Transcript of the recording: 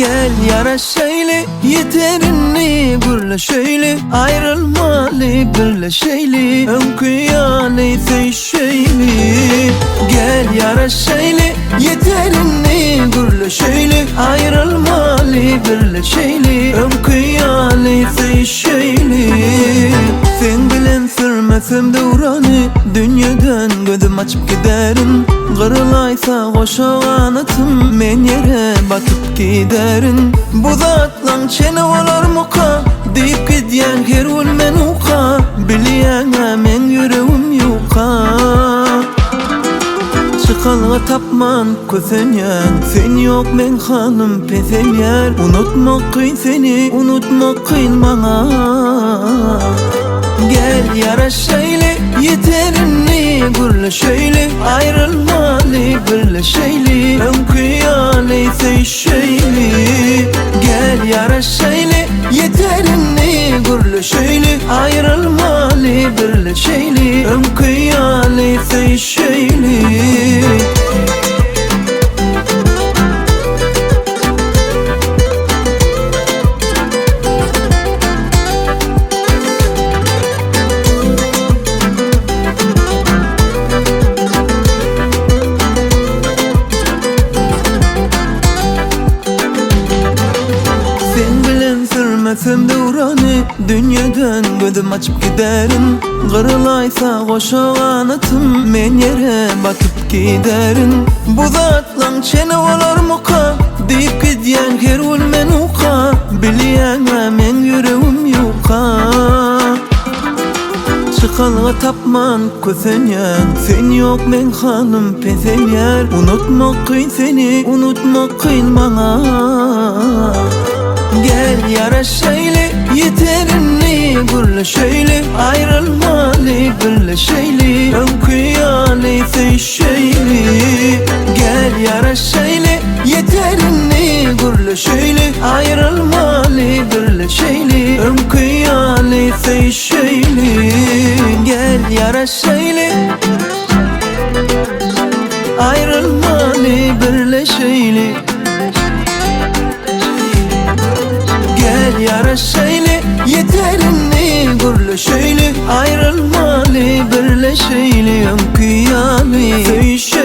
Gel yaraşaylı yeterini gürleşeyli, ayrılmalı birleşeyli, önküyalı feşeyli. Gel yaraşaylı yeterini gürleşeyli, ayrılmalı birleşeyli, önküyalı feşeyli. Sen bilen sürmesem devranı, dünyadan gözüm açıp giderim. Kırılaysa koşa kanatım, men yere batıp giderin. Bu zatlan çene olar muka, deyip gidyen her ulmen uka. Biliyene men yüreğim yuka. Çıkalga tapman kösenyen, sen yok men hanım pesem yer. Unutmak kıyın seni, unutmak kıyın bana. Gel yaraşaylı yeterini gürleşeyli, ayrılmalı birleşeyli, önküyalı feşeyli. Gel yaraşaylı yeterini gürleşeyli, ayrılmalı birleşeyli, önküyalı feşeyli. Sürmesem devranı, dünyadan gözüm açıp giderim. Kırılaysa koşa kanatım, men yere batıp giderin. Bu zatlan çene olar muka, deyip gidyen her ulmen uka. Biliyene men yüreğim yuka. Çıkalga tapman kösenyen, sen yok men hanım pesem yer. Unutmak kıyın seni, unutmak kıyın bana. Gel yaraşaylı yeterini gürleşeyli, ayrılmalı birleşeyli, önküyalı feşeyli. Gel yaraşaylı yeterini gürleşeyli, ayrılmalı birleşeyli, önküyalı feşeyli. Gel yaraşaylı ayrılmalı birleşeyli. Gel yaraşaylı yeterini gürleşeyli, ayrılmalı birleşeyli, önküyalı feşeyli.